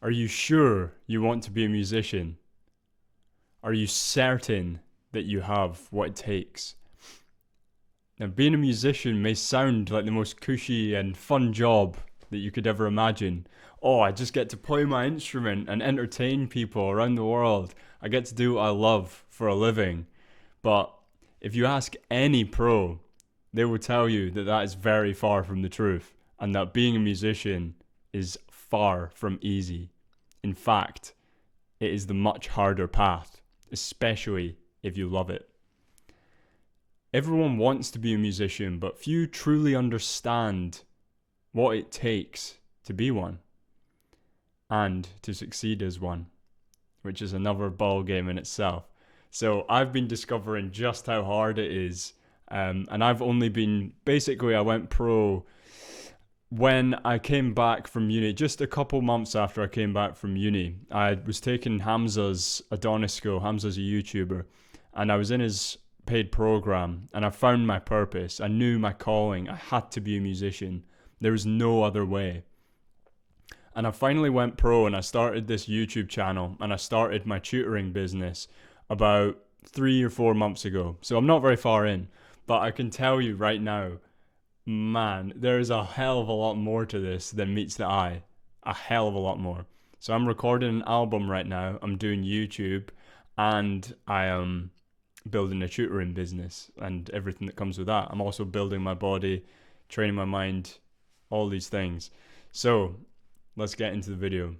Are you sure you want to be a musician? Are you certain that you have what it takes? Now, being a musician may sound like the most cushy and fun job that you could ever imagine. Oh, I just get to play my instrument and entertain people around the world. I get to do what I love for a living. But if you ask any pro, they will tell you that that is very far from the truth and that being a musician is far from easy. In fact, it is the much harder path, especially if you love it. Everyone wants to be a musician, but few truly understand what it takes to be one and to succeed as one, which is another ball game in itself. So I've been discovering just how hard it is, and I've only been, basically I went pro when I came back from uni, just a couple months after I came back from uni. I was taking Hamza's Adonis school. Hamza's a YouTuber, and I was in his paid program, and I found my purpose. I knew my calling. I had to be a musician. There was no other way. And I finally went pro, and I started this YouTube channel, and I started my tutoring business about 3 or 4 months ago. So I'm not very far in, but I can tell you right now, man, there is a hell of a lot more to this than meets the eye. A hell of a lot more. So I'm recording an album right now. I'm doing YouTube, and I am building a tutoring business and everything that comes with that. I'm also building my body, training my mind, all these things. So let's get into the video.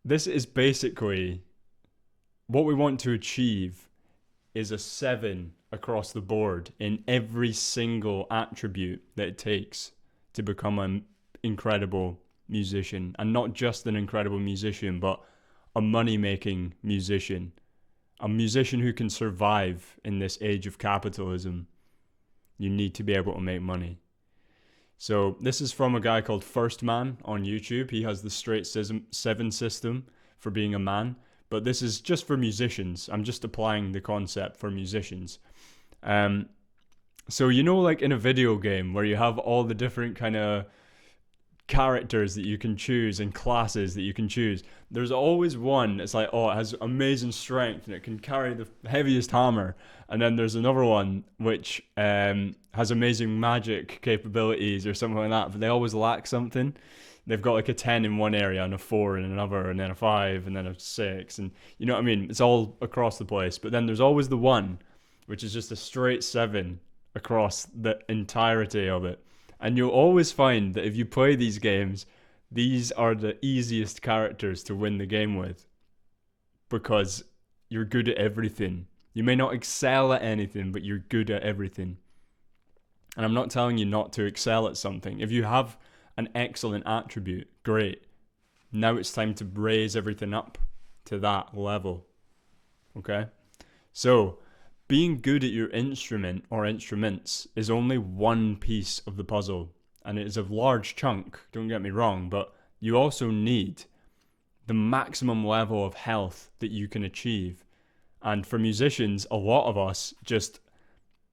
This is basically what we want to achieve is a 7 across the board in every single attribute that it takes to become an incredible musician. And not just an incredible musician, but a money-making musician. A musician who can survive in this age of capitalism. You need to be able to make money. So this is from a guy called First Man on YouTube. He has the straight 7 system for being a man. But this is just for musicians. I'm just applying the concept for musicians. So you know, like in a video game where you have all the different kind of characters that you can choose and classes that you can choose, there's always one that's like, oh, it has amazing strength and it can carry the heaviest hammer. And then there's another one which has amazing magic capabilities or something like that, but they always lack something. They've got like a 10 in one area and a 4 in another and then a 5 and then a 6, and you know what I mean? It's all across the place. But then there's always the one which is just a straight 7 across the entirety of it. And you'll always find that if you play these games, these are the easiest characters to win the game with because you're good at everything. You may not excel at anything, but you're good at everything. And I'm not telling you not to excel at something. If you have an excellent attribute, great. Now it's time to raise everything up to that level. Okay? So, being good at your instrument or instruments is only one piece of the puzzle, and it is a large chunk, don't get me wrong, but you also need the maximum level of health that you can achieve. And for musicians, a lot of us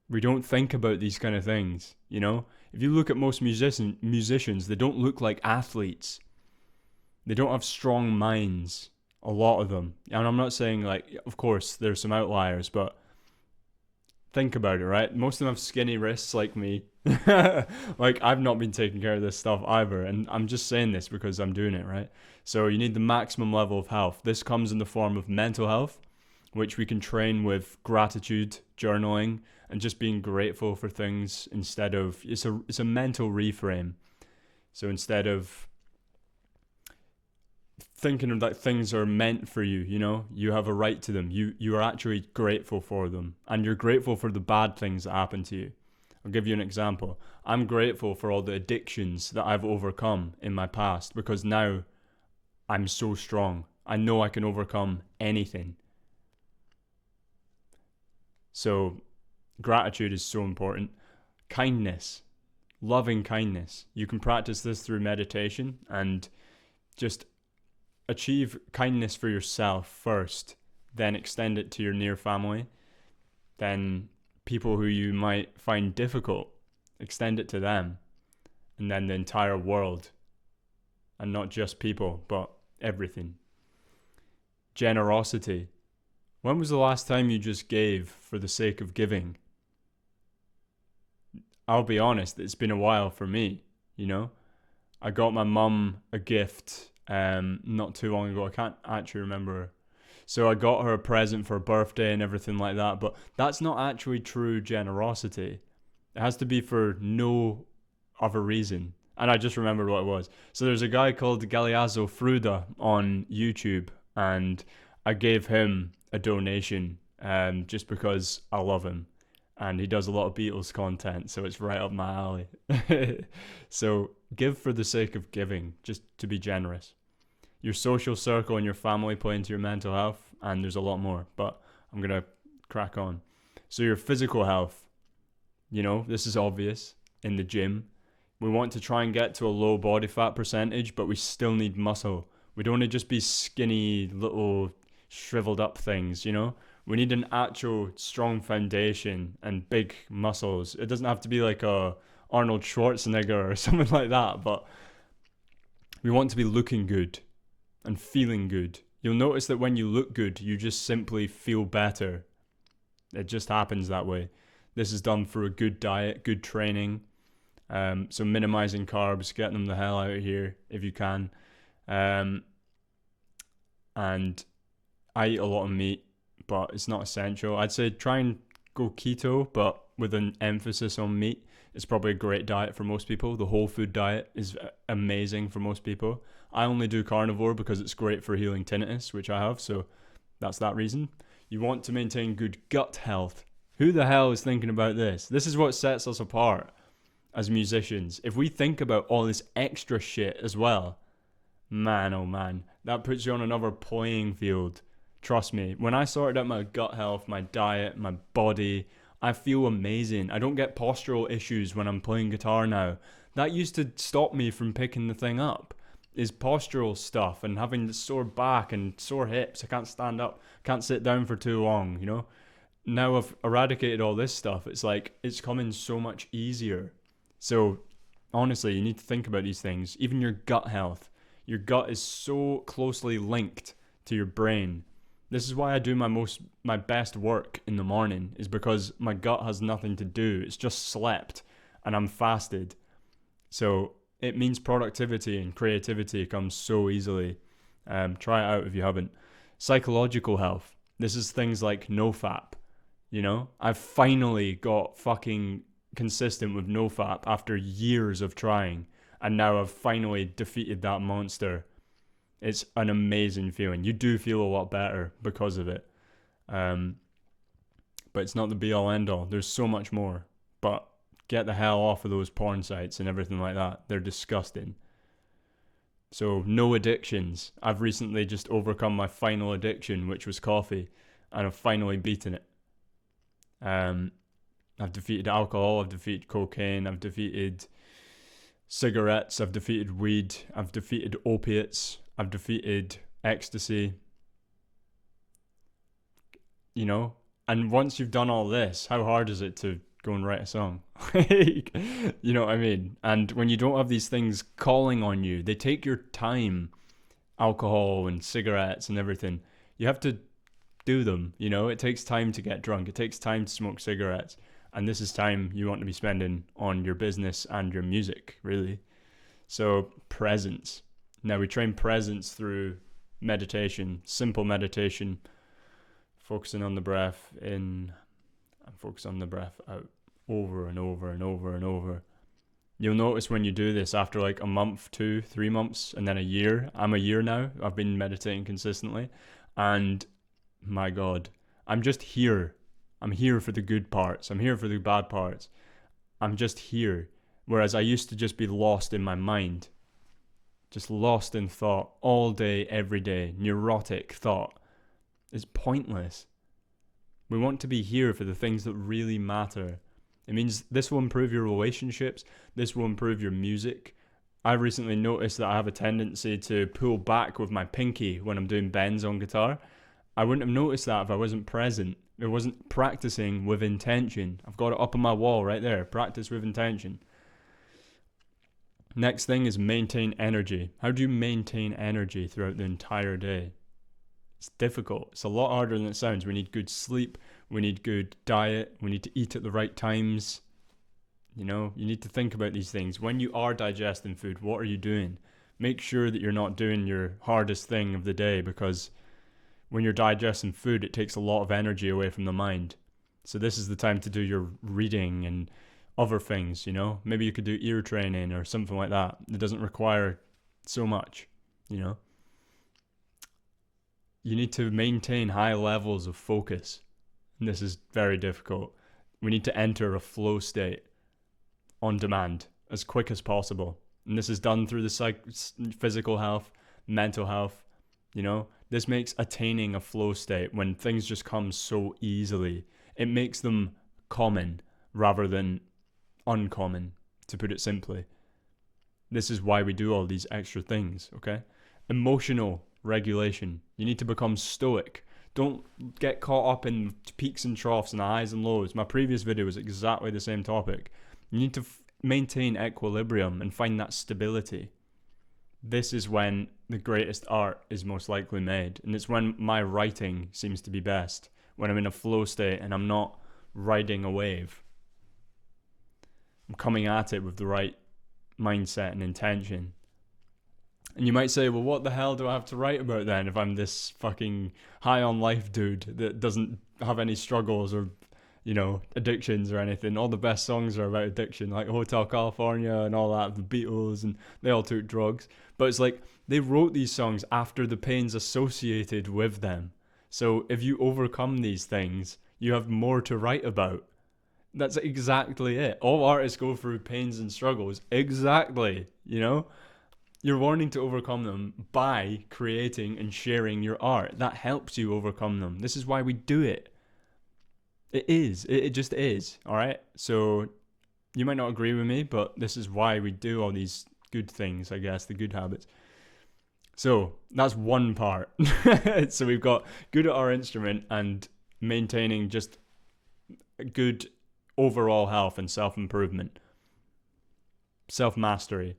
we don't think about these kind of things, you know? If you look at most musicians, they don't look like athletes. They don't have strong minds, a lot of them. And I'm not saying, like, of course, there's some outliers, but think about it, right? Most of them have skinny wrists like me. Like, I've not been taking care of this stuff either. And I'm just saying this because I'm doing it, right? So you need the maximum level of health. This comes in the form of mental health, which we can train with gratitude, journaling, and just being grateful for things instead of, it's a mental reframe. So instead of thinking of that things are meant for you, you know, you have a right to them. You are actually grateful for them, and you're grateful for the bad things that happen to you. I'll give you an example. I'm grateful for all the addictions that I've overcome in my past because now I'm so strong. I know I can overcome anything. So gratitude is so important. Kindness, loving kindness. You can practice this through meditation and just achieve kindness for yourself first, then extend it to your near family, then people who you might find difficult, extend it to them, and then the entire world. and not just people, but everything. Generosity. When was the last time you just gave for the sake of giving? I'll be honest, it's been a while for me, you know? I got my mum a gift not too long ago. I can't actually remember. So I got her a present for her birthday and everything like that, but that's not actually true generosity. It has to be for no other reason. And I just remembered what it was. So there's a guy called Galeazzo Fruda on YouTube, and I gave him a donation just because I love him. And he does a lot of Beatles content, so it's right up my alley. So give for the sake of giving, just to be generous. Your social circle and your family play into your mental health, and there's a lot more, but I'm going to crack on. So your physical health, this is obvious in the gym. We want to try and get to a low body fat percentage, but we still need muscle. We don't want to just be skinny, little shriveled up things, We need an actual strong foundation and big muscles. It doesn't have to be like a Arnold Schwarzenegger or something like that, but we want to be looking good and feeling good. You'll notice that when you look good, you just simply feel better. It just happens that way. This is done through a good diet, good training. So minimizing carbs, getting them the hell out of here if you can. And I eat a lot of meat, but it's not essential. I'd say try and go keto, but with an emphasis on meat. It's probably a great diet for most people. The whole food diet is amazing for most people. I only do carnivore because it's great for healing tinnitus, which I have, so that's that reason. You want to maintain good gut health. Who the hell is thinking about this? This is what sets us apart as musicians. If we think about all this extra shit as well, man, oh man, that puts you on another playing field. Trust me, when I sorted out my gut health, my diet, my body, I feel amazing. I don't get postural issues when I'm playing guitar now. That used to stop me from picking the thing up, is postural stuff and having sore back and sore hips. I can't stand up, can't sit down for too long, Now I've eradicated all this stuff. It's like, it's coming so much easier. So honestly, you need to think about these things. Even your gut health. Your gut is so closely linked to your brain. This is why I do my best work in the morning, is because my gut has nothing to do. It's just slept and I'm fasted. So it means productivity and creativity comes so easily. Try it out if you haven't. Psychological health. This is things like NoFap. I've finally got fucking consistent with NoFap after years of trying. And now I've finally defeated that monster. It's an amazing feeling. You do feel a lot better because of it. But it's not the be all end all. There's so much more. But get the hell off of those porn sites and everything like that. They're disgusting. So no addictions. I've recently just overcome my final addiction, which was coffee. And I've finally beaten it. I've defeated alcohol. I've defeated cocaine. I've defeated cigarettes. I've defeated weed. I've defeated opiates. I've defeated ecstasy, and once you've done all this, how hard is it to go and write a song? You know what I mean? And when you don't have these things calling on you, they take your time, alcohol and cigarettes and everything. You have to do them, it takes time to get drunk. It takes time to smoke cigarettes. And this is time you want to be spending on your business and your music, really. So presence. Now we train presence through meditation, simple meditation, focusing on the breath in and focus on the breath out over and over and over and over. You'll notice when you do this after like a month, 2, 3 months, and then a year. I'm a year now. I've been meditating consistently. And my God, I'm just here. I'm here for the good parts. I'm here for the bad parts. I'm just here. Whereas I used to just be lost in my mind. Just lost in thought all day, every day. Neurotic thought. It's pointless. We want to be here for the things that really matter. It means this will improve your relationships. This will improve your music. I recently noticed that I have a tendency to pull back with my pinky when I'm doing bends on guitar. I wouldn't have noticed that if I wasn't present. It wasn't practicing with intention. I've got it up on my wall right there. Practice with intention. Next thing is maintain energy. How do you maintain energy throughout the entire day? It's difficult. It's a lot harder than it sounds. We need good sleep. We need good diet. We need to eat at the right times. You know, you need to think about these things. When you are digesting food, what are you doing? Make sure that you're not doing your hardest thing of the day, because when you're digesting food, it takes a lot of energy away from the mind. So this is the time to do your reading and other things, you know? Maybe you could do ear training or something like that. It doesn't require so much, you know? You need to maintain high levels of focus. And this is very difficult. We need to enter a flow state on demand as quick as possible. And this is done through the physical health, mental health, you know? This makes attaining a flow state, when things just come so easily, it makes them common rather than uncommon, to put it simply. This is why we do all these extra things, okay? Emotional regulation. You need to become stoic. Don't get caught up in peaks and troughs and highs and lows. My previous video was exactly the same topic. You need to maintain equilibrium and find that stability. This is when the greatest art is most likely made. And it's when my writing seems to be best, when I'm in a flow state and I'm not riding a wave. I'm coming at it with the right mindset and intention. And you might say, well, what the hell do I have to write about then if I'm this fucking high on life dude that doesn't have any struggles or, you know, addictions or anything? All the best songs are about addiction, like Hotel California and all that, the Beatles, and they all took drugs. But it's like they wrote these songs after the pains associated with them. So if you overcome these things, you have more to write about. That's exactly it. All artists go through pains and struggles. Exactly, you know? You're wanting to overcome them by creating and sharing your art. That helps you overcome them. This is why we do it. It is. It just is. All right? So you might not agree with me, but this is why we do all these good things, I guess, the good habits. So that's one part. So we've got good at our instrument and maintaining just good overall health and self-improvement. Self-mastery.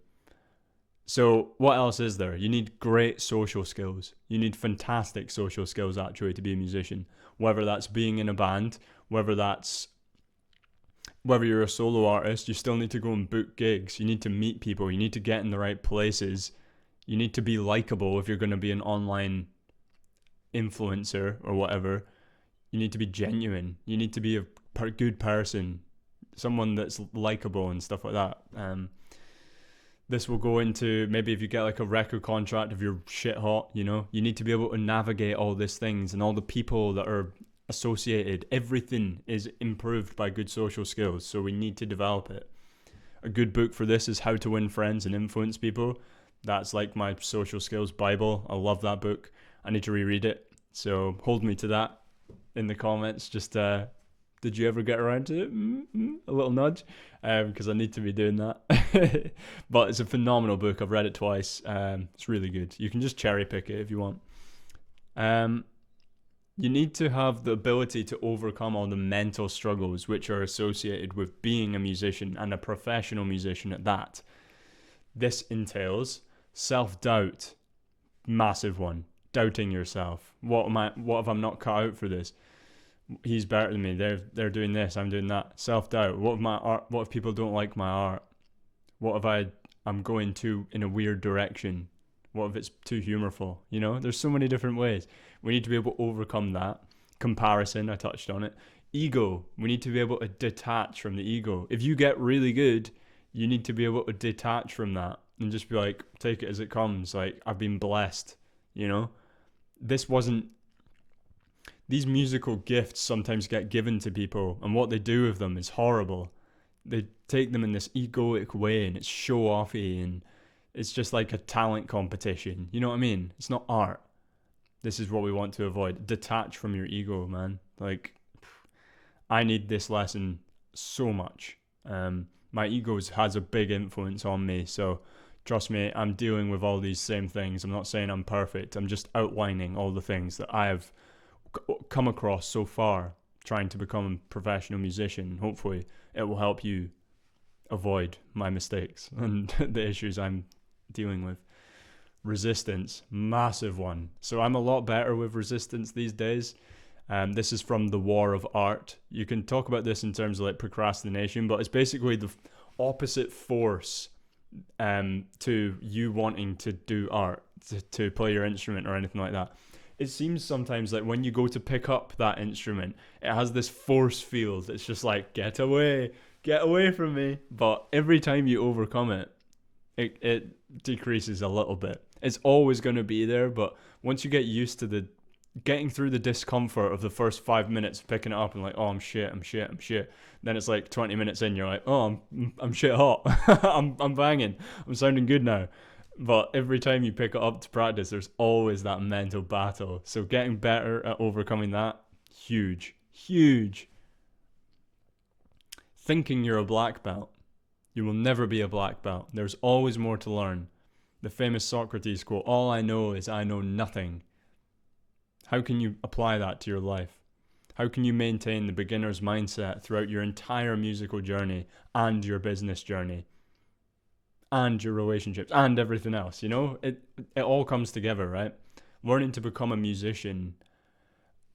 So what else is there? You need great social skills. You need fantastic social skills, actually, to be a musician. Whether that's being in a band, whether you're a solo artist, you still need to go and book gigs. You need to meet people. You need to get in the right places. You need to be likable if you're going to be an online influencer or whatever. You need to be genuine. You need to be a good person, someone that's likable and stuff like that. This will go into maybe if you get like a record contract, if you're shit hot, you know, you need to be able to navigate all these things and all the people that are associated. Everything is improved by good social skills, so we need to develop it. A good book for this is How to Win Friends and Influence People. That's like my social skills Bible. I love that book. I need to reread it, so hold me to that in the comments. Just did you ever get around to it? A little nudge, because I need to be doing that. But it's a phenomenal book. I've read it twice. It's really good. You can just cherry pick it if you want. You need to have the ability to overcome all the mental struggles which are associated with being a musician, and a professional musician at that. This entails self-doubt, massive one. Doubting yourself. What if I'm not cut out for this? He's better than me. They're doing this. I'm doing that. Self-doubt. What if my art? What if people don't like my art? What if I'm going too in a weird direction? What if it's too humorful? You know, there's so many different ways. We need to be able to overcome that. Comparison. I touched on it. Ego. We need to be able to detach from the ego. If you get really good, you need to be able to detach from that and just be like, take it as it comes. Like, I've been blessed. You know, these musical gifts sometimes get given to people, and what they do with them is horrible. They take them in this egoic way, and it's show-offy, and it's just like a talent competition. You know what I mean? It's not art. This is what we want to avoid. Detach from your ego, man. Like, I need this lesson so much. My ego has a big influence on me, so trust me, I'm dealing with all these same things. I'm not saying I'm perfect. I'm just outlining all the things that I have come across so far trying to become a professional musician. Hopefully it will help you. avoid my mistakes and the issues I'm dealing with. Resistance, massive one. So I'm a lot better with resistance these days. This is from The War of Art. You can talk about this in terms of like procrastination, but it's basically the opposite force to you wanting to do art, to play your instrument or anything like that. It seems sometimes like when you go to pick up that instrument, it has this force field. It's just like, get away from me. But every time you overcome it, it decreases a little bit. It's always going to be there, but once you get used to getting through the discomfort of the first 5 minutes of picking it up and like, oh, I'm shit, then it's like 20 minutes in, you're like, oh, I'm shit hot. I'm banging. I'm sounding good now. But every time you pick it up to practice, there's always that mental battle. So getting better at overcoming that, huge. Thinking you're a black belt. You will never be a black belt. There's always more to learn. The famous Socrates quote, all I know is I know nothing. How can you apply that to your life? How can you maintain the beginner's mindset throughout your entire musical journey and your business journey and your relationships and everything else? You know, it all comes together, right? Learning to become a musician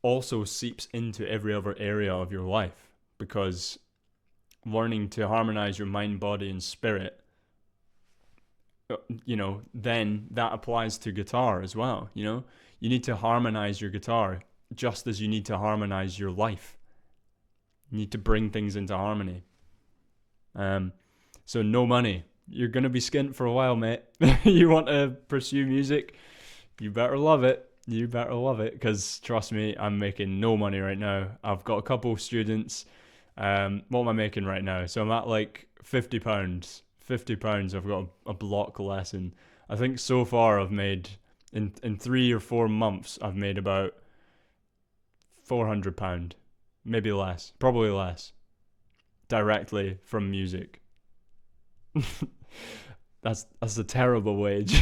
also seeps into every other area of your life, because learning to harmonize your mind, body, and spirit, you know, then that applies to guitar as well. You know, you need to harmonize your guitar just as you need to harmonize your life. You need to bring things into harmony. So no money. You're going to be skint for a while, mate. You want to pursue music? You better love it. Because trust me, I'm making no money right now. I've got a couple students. What am I making right now? So I'm at like £50. £50. I've got a block lesson. I think so far I've made, in 3 or 4 months, I've made about £400, maybe less, probably less, directly from music. That's a terrible wage.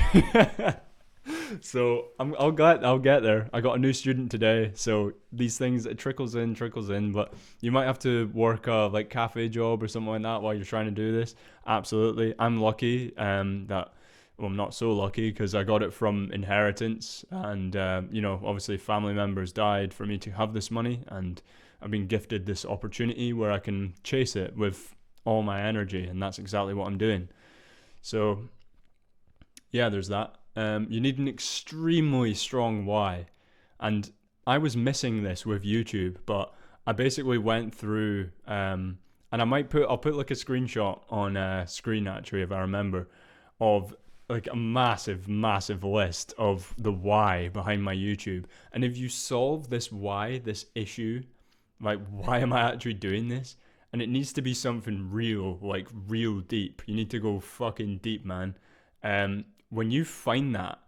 So I'll get there. I got a new student today, so these things, it trickles in. But you might have to work a like cafe job or something like that while you're trying to do this. Absolutely, I'm lucky. I'm not so lucky because I got it from inheritance, and you know, obviously family members died for me to have this money, and I've been gifted this opportunity where I can chase it with all my energy, and that's exactly what I'm doing. So yeah, there's that. You need an extremely strong why, and I was missing this with YouTube, but I basically went through, and I'll put like a screenshot on screen actually if I remember, of like a massive list of the why behind my YouTube. And if you solve this why, this issue, like why am I actually doing this? And it needs to be something real, like real deep. You need to go fucking deep, man. When you find that,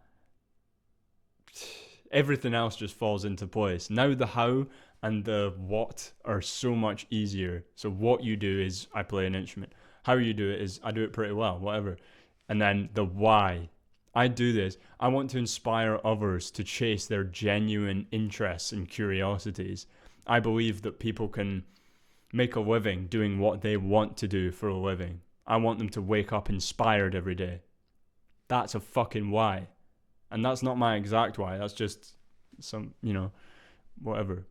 everything else just falls into place. Now the how and the what are so much easier. So what you do is I play an instrument. How you do it is I do it pretty well, whatever. And then the why. I do this. I want to inspire others to chase their genuine interests and curiosities. I believe that people can make a living doing what they want to do for a living. I want them to wake up inspired every day. That's a fucking why. And that's not my exact why. That's just some, you know, whatever.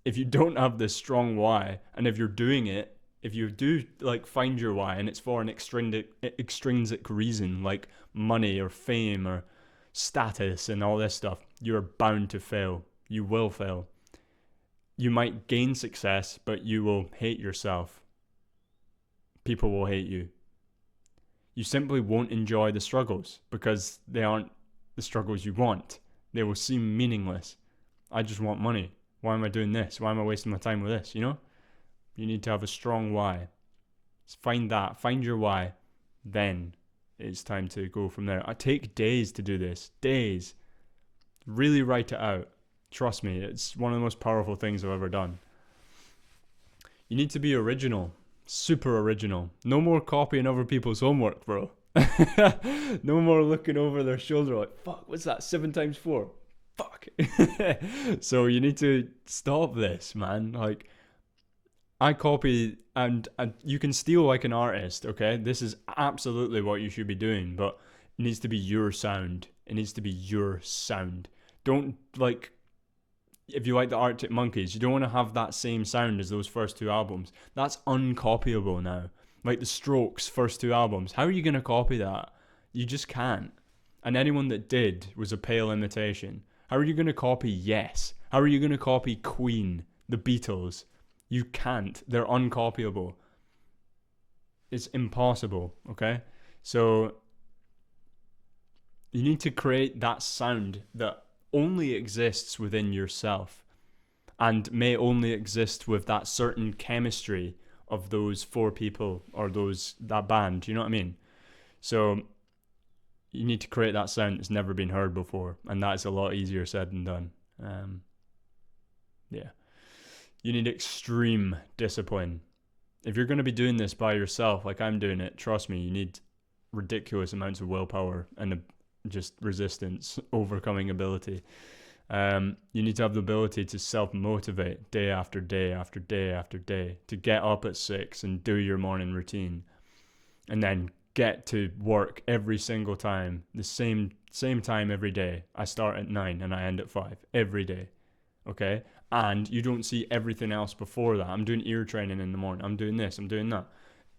If you don't have this strong why, and if you're doing it, if you do like find your why and it's for an extrinsic reason, like money or fame or status and all this stuff, you're bound to fail. You will fail. You might gain success, but you will hate yourself. People will hate you. You simply won't enjoy the struggles because they aren't the struggles you want. They will seem meaningless. I just want money. Why am I doing this? Why am I wasting my time with this? You know? You need to have a strong why. Find that. Find your why. Then it's time to go from there. I take days to do this. Days. Really write it out. Trust me, it's one of the most powerful things I've ever done. You need to be original. Super original. No more copying other people's homework, bro. No more looking over their shoulder like, fuck, what's that? 7 times 4? Fuck. So you need to stop this, man. Like, I copy, and you can steal like an artist, okay? This is absolutely what you should be doing, but it needs to be your sound. It needs to be your sound. Don't like, if you like the Arctic Monkeys, you don't want to have that same sound as those first two albums. That's uncopyable now. Like the Strokes' first two albums. How are you going to copy that? You just can't. And anyone that did was a pale imitation. How are you going to copy Yes? How are you going to copy Queen, the Beatles? You can't. They're uncopyable. It's impossible, okay? So you need to create that sound that only exists within yourself and may only exist with that certain chemistry of those four people or that band. You know what I mean? So you need to create that sound that's never been heard before, and that's a lot easier said than done. Yeah. You need extreme discipline. If you're going to be doing this by yourself, like I'm doing it, trust me, you need ridiculous amounts of willpower and just resistance, overcoming ability. You need to have the ability to self-motivate day after day after day after day, to get up at 6 and do your morning routine, and then get to work every single time, the same time every day. I start at 9 and I end at 5 every day, okay? And you don't see everything else before that. I'm doing ear training in the morning. I'm doing this. I'm doing that.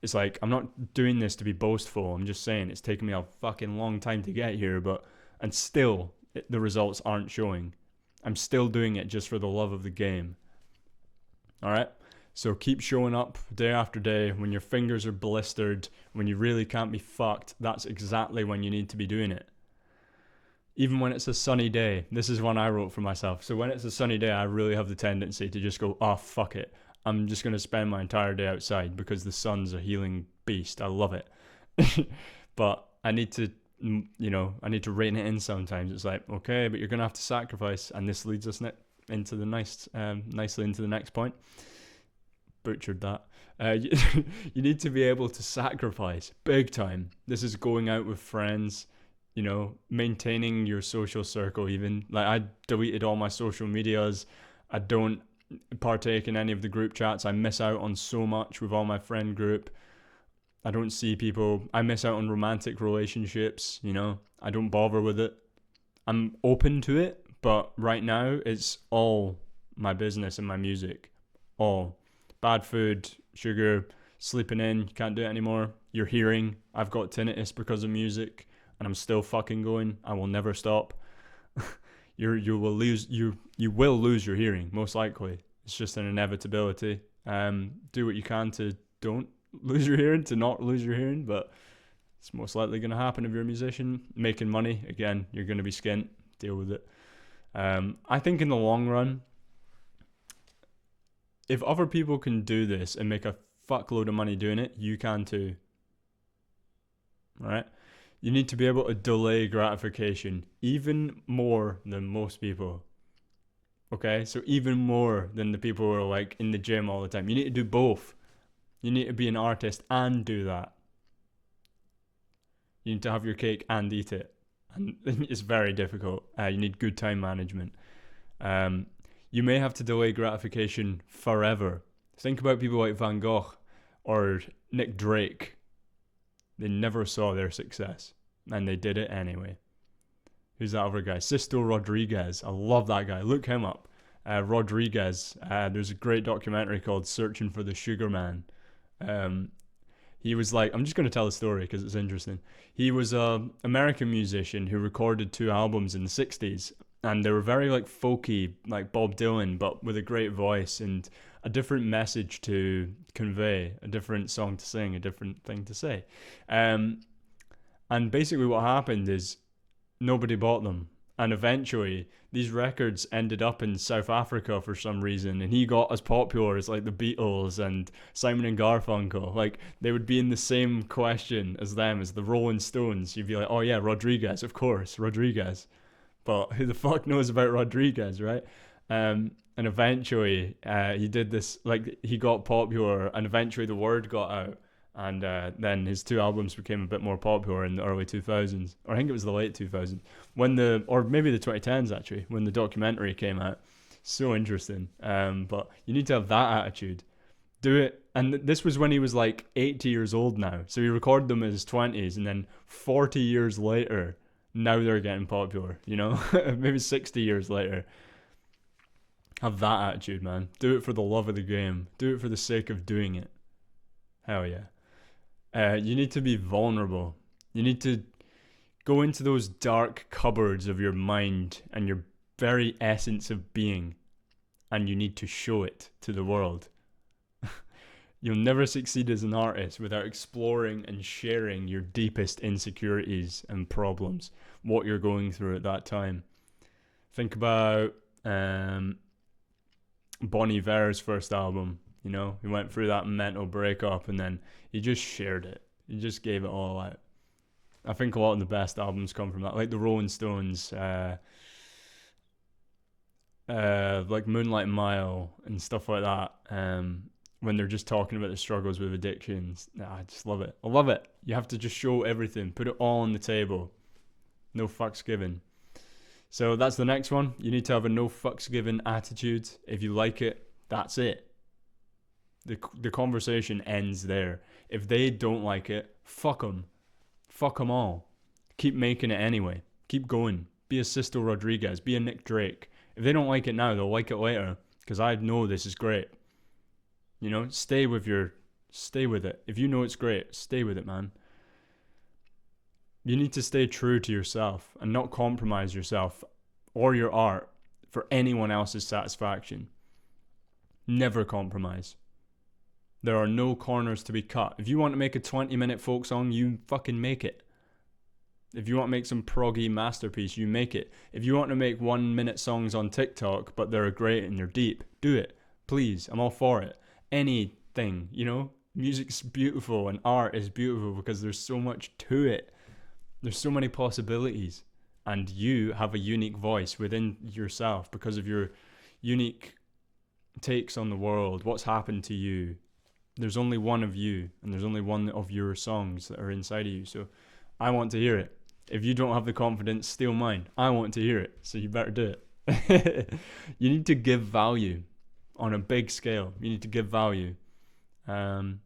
It's like, I'm not doing this to be boastful. I'm just saying it's taken me a fucking long time to get here, and still the results aren't showing. I'm still doing it just for the love of the game. All right? So keep showing up day after day. When your fingers are blistered, when you really can't be fucked, that's exactly when you need to be doing it. Even when it's a sunny day. This is one I wrote for myself. So when it's a sunny day, I really have the tendency to just go, oh, fuck it. I'm just going to spend my entire day outside because the sun's a healing beast. I love it. But I need to, I need to rein it in sometimes. It's like, okay, but you're going to have to sacrifice. And this leads us into the nicely into the next point. Butchered that. You need to be able to sacrifice big time. This is going out with friends, maintaining your social circle. Even like I deleted all my social medias. I don't partake in any of the group chats. I miss out on so much with all my friend group. I don't see people. I miss out on romantic relationships. I don't bother with it. I'm open to it, but right now it's all my business and my music. All bad food, sugar, sleeping in. You can't do it anymore. Your hearing. I've got tinnitus because of music. And I'm still fucking going. I will never stop. You will lose your hearing, most likely. It's just an inevitability. Do what you can to don't lose your hearing, to not lose your hearing, but it's most likely going to happen if you're a musician. Making money, again, you're going to be skint. Deal with it. I think in the long run, if other people can do this and make a fuckload of money doing it, you can too. All right? You need to be able to delay gratification even more than most people. Okay? So even more than the people who are like in the gym all the time. You need to do both. You need to be an artist and do that. You need to have your cake and eat it. And it's very difficult. You need good time management. You may have to delay gratification forever. Think about people like Van Gogh or Nick Drake. They never saw their success, and they did it anyway. Who's that other guy? Sisto Rodriguez. I love that guy. Look him up. Rodriguez. There's a great documentary called Searching for the Sugar Man. He was like, I'm just going to tell the story because it's interesting. He was an American musician who recorded 2 albums in the 60s, and they were very like folky, like Bob Dylan, but with a great voice and a different message to convey, a different song to sing, a different thing to say. And basically what happened is nobody bought them. And eventually these records ended up in South Africa for some reason, and he got as popular as like the Beatles and Simon and Garfunkel. Like they would be in the same question as them, as the Rolling Stones. You'd be like, oh yeah, Rodriguez, of course, Rodriguez. But who the fuck knows about Rodriguez, right? And eventually he did this, like he got popular, and eventually the word got out. And then his 2 albums became a bit more popular in the early 2000s, or I think it was the late 2000s, or maybe the 2010s actually, when the documentary came out. So interesting. But you need to have that attitude. Do it. And this was when he was like 80 years old now. So he recorded them in his 20s, and then 40 years later, now they're getting popular, you know? Maybe 60 years later. Have that attitude, man. Do it for the love of the game. Do it for the sake of doing it. Hell yeah. You need to be vulnerable. You need to go into those dark cupboards of your mind and your very essence of being, and you need to show it to the world. You'll never succeed as an artist without exploring and sharing your deepest insecurities and problems, what you're going through at that time. Think about Bon Iver's first album. You know, he went through that mental breakup and then he just shared it. He just gave it all out. I think a lot of the best albums come from that, like the Rolling Stones, like Moonlight Mile and stuff like that. When they're just talking about the struggles with addictions. I just love it. I love it. You have to just show everything. Put it all on the table. No fucks given. So that's the next one. You need to have a no fucks given attitude. If you like it, that's it. The conversation ends there. If they don't like it, fuck them. Fuck them all. Keep making it anyway. Keep going. Be a Sisto Rodriguez. Be a Nick Drake. If they don't like it now, they'll like it later. Because I know this is great. You know, stay with it. If you know it's great, stay with it, man. You need to stay true to yourself and not compromise yourself or your art for anyone else's satisfaction. Never compromise. There are no corners to be cut. If you want to make a 20-minute folk song, you fucking make it. If you want to make some proggy masterpiece, you make it. If you want to make 1-minute songs on TikTok, but they're great and they're deep, do it. Please, I'm all for it. Anything, you know? Music's beautiful and art is beautiful because there's so much to it. There's so many possibilities. And you have a unique voice within yourself because of your unique takes on the world, what's happened to you. There's only one of you, and there's only one of your songs that are inside of you. So I want to hear it. If you don't have the confidence, steal mine. I want to hear it, so you better do it. You need to give value on a big scale. You need to give value. You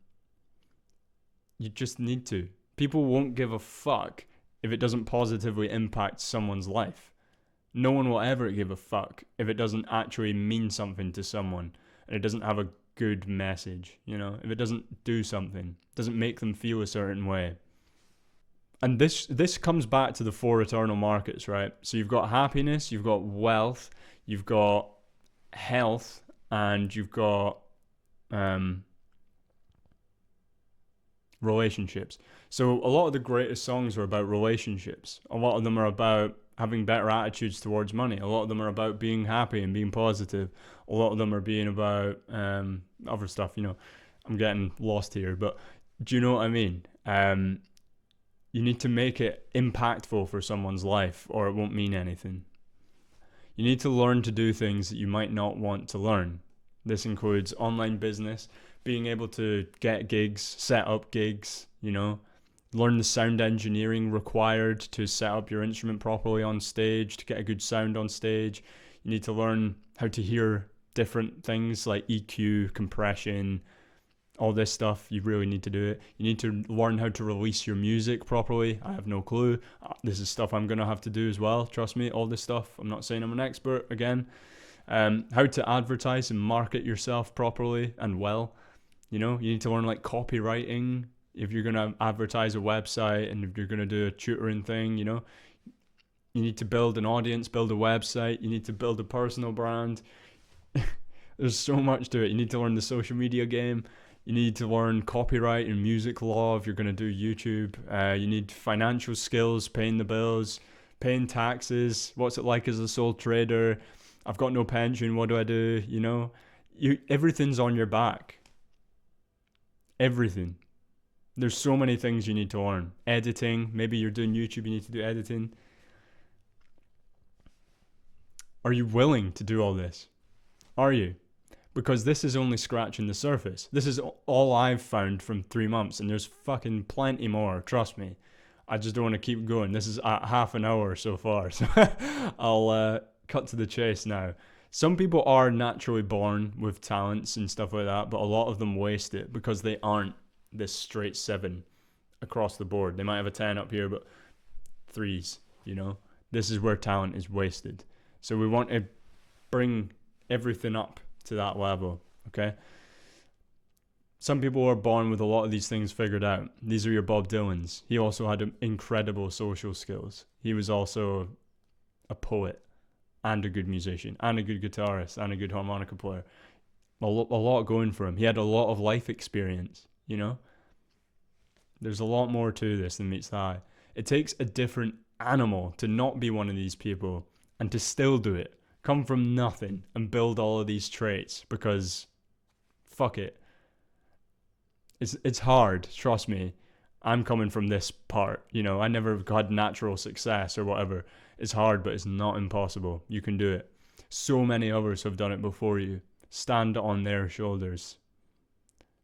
just need to. People won't give a fuck if it doesn't positively impact someone's life. No one will ever give a fuck if it doesn't actually mean something to someone and it doesn't have a good message, you know? If it doesn't do something, doesn't make them feel a certain way. And this comes back to the four eternal markets, right? So you've got happiness, you've got wealth, you've got health, and you've got relationships. So a lot of the greatest songs are about relationships. A lot of them are about having better attitudes towards money. A lot of them are about being happy and being positive. A lot of them are being about other stuff, you know. I'm getting lost here, but do you know what I mean? You need to make it impactful for someone's life or it won't mean anything. You need to learn to do things that you might not want to learn. This includes online business, being able to get gigs, set up gigs, you know, learn the sound engineering required to set up your instrument properly on stage, to get a good sound on stage. You need to learn how to hear different things like EQ, compression, all this stuff. You really need to do it. You need to learn how to release your music properly. I have no clue. This is stuff I'm going to have to do as well. Trust me, all this stuff. I'm not saying I'm an expert again. How to advertise and market yourself properly and well. You know, you need to learn like copywriting if you're going to advertise a website and if you're going to do a tutoring thing, you know. You need to build an audience, build a website. You need to build a personal brand. There's so much to it. You need to learn the social media game. You need to learn copyright and music law if you're going to do YouTube. You need financial skills, paying the bills, paying taxes. What's it like as a sole trader? I've got no pension. What do I do? You know, everything's on your back. Everything. There's so many things you need to learn. Editing. Maybe you're doing YouTube. You need to do editing. Are you willing to do all this? Are you? Because this is only scratching the surface. This is all I've found from 3 months, and there's fucking plenty more, trust me. I just don't want to keep going. This is at half an hour so far, so I'll cut to the chase now. Some people are naturally born with talents and stuff like that, but a lot of them waste it because they aren't this straight 7 across the board. They might have a 10 up here, but 3s, you know? This is where talent is wasted. So we want to bring everything up to that level, okay? Some people are born with a lot of these things figured out. These are your Bob Dylans. He also had incredible social skills. He was also a poet and a good musician and a good guitarist and a good harmonica player. A lot going for him. He had a lot of life experience, you know? There's a lot more to this than meets the eye. It takes a different animal to not be one of these people and to still do it. Come from nothing and build all of these traits because fuck it. It's hard, trust me. I'm coming from this part, you know, I never had natural success or whatever. It's hard, but it's not impossible. You can do it. So many others have done it before you. Stand on their shoulders.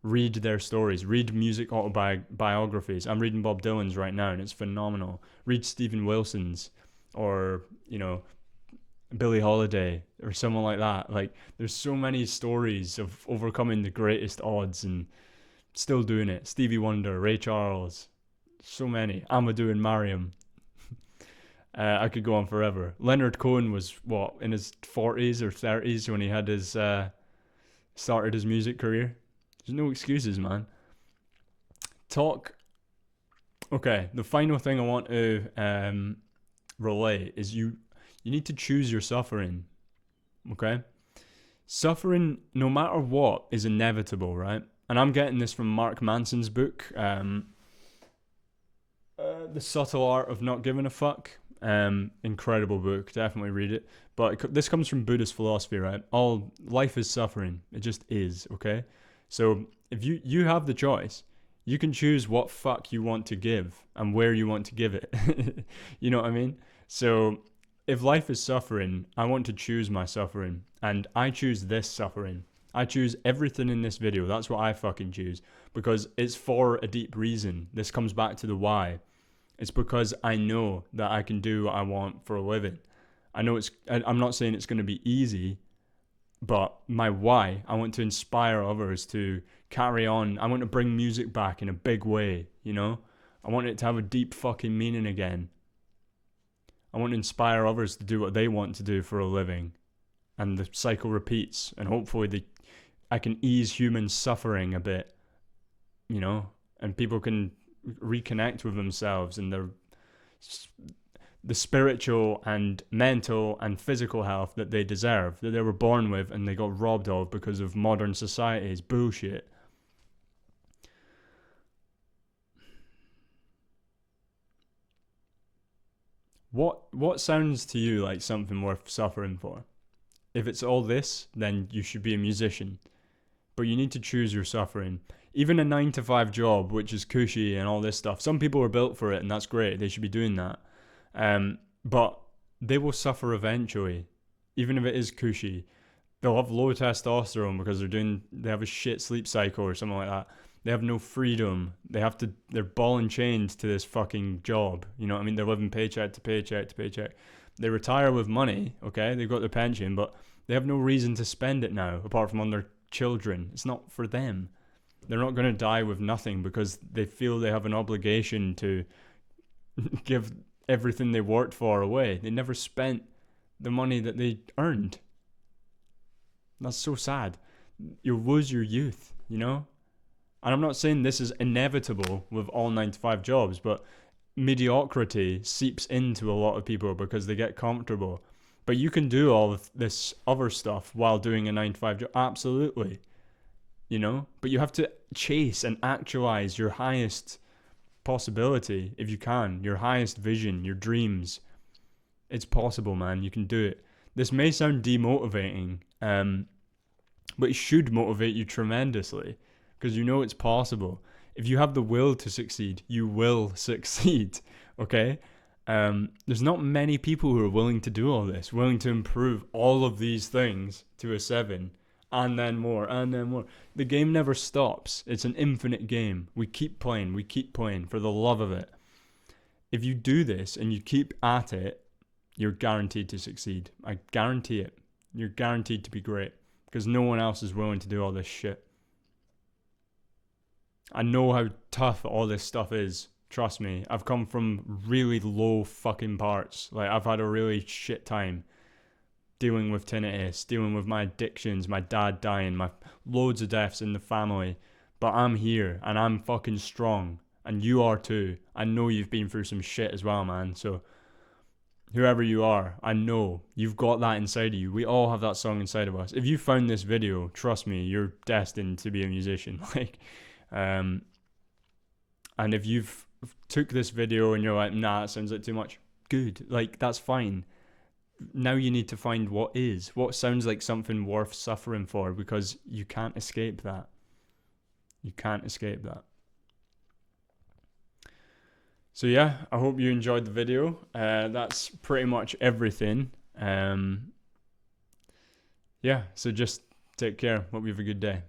Read their stories. Read music autobiographies. I'm reading Bob Dylan's right now and it's phenomenal. Read Stephen Wilson's or, you know, Billie Holiday or someone like that. Like, there's so many stories of overcoming the greatest odds and still doing it. Stevie Wonder, Ray Charles, so many. Amadou and Mariam. I could go on forever. Leonard Cohen was, what, in his 40s or 30s when he had his started his music career. There's no excuses, man. Okay, the final thing I want to relay is you need to choose your suffering, okay? Suffering, no matter what, is inevitable, right? And I'm getting this from Mark Manson's book, The Subtle Art of Not Giving a Fuck. Incredible book, definitely read it. But this comes from Buddhist philosophy, right? All life is suffering. It just is, okay? So if you have the choice, you can choose what fuck you want to give and where you want to give it. You know what I mean? So if life is suffering, I want to choose my suffering. And I choose this suffering. I choose everything in this video. That's what I fucking choose. Because it's for a deep reason. This comes back to the why. It's because I know that I can do what I want for a living. I know I'm not saying it's going to be easy, but my why, I want to inspire others to carry on. I want to bring music back in a big way, you know? I want it to have a deep fucking meaning again. I want to inspire others to do what they want to do for a living. And the cycle repeats. And hopefully I can ease human suffering a bit, you know? And people can reconnect with themselves and the spiritual and mental and physical health that they deserve, that they were born with and they got robbed of because of modern society's bullshit. What sounds to you like something worth suffering for? If it's all this, then you should be a musician. But you need to choose your suffering. Even a 9-to-5 job, which is cushy and all this stuff, some people are built for it and that's great. They should be doing that. But they will suffer eventually, even if it is cushy. They'll have low testosterone because they have a shit sleep cycle or something like that. They have no freedom. They're ball and chained to this fucking job. You know what I mean? They're living paycheck to paycheck to paycheck. They retire with money, okay? They've got their pension, but they have no reason to spend it now, apart from on their children. It's not for them. They're not going to die with nothing because they feel they have an obligation to give everything they worked for away. They never spent the money that they earned. That's so sad. You'll lose your youth, you know? And I'm not saying this is inevitable with all 9-to-5 jobs, but mediocrity seeps into a lot of people because they get comfortable. But you can do all of this other stuff while doing a 9-to-5 job. Absolutely. You know? But you have to chase and actualize your highest possibility, if you can, your highest vision, your dreams. It's possible, man. You can do it. This may sound demotivating, but it should motivate you tremendously because you know it's possible. If you have the will to succeed, you will succeed, okay? There's not many people who are willing to do all this, willing to improve all of these things to a 7, and then more, and then more. The game never stops. It's an infinite game. We keep playing for the love of it. If you do this and you keep at it, you're guaranteed to succeed. I guarantee it. You're guaranteed to be great because no one else is willing to do all this shit. I know how tough all this stuff is. Trust me. I've come from really low fucking parts. Like, I've had a really shit time dealing with tinnitus, dealing with my addictions, my dad dying, my loads of deaths in the family. But I'm here and I'm fucking strong. And you are too. I know you've been through some shit as well, man. So whoever you are, I know you've got that inside of you. We all have that song inside of us. If you found this video, trust me, you're destined to be a musician. And if you've took this video and you're like, nah, it sounds like too much, good. Like, that's fine. Now you need to find what sounds like something worth suffering for, because you can't escape that. You can't escape that. So yeah, I hope you enjoyed the video. That's pretty much everything. Yeah, so just take care. Hope you have a good day.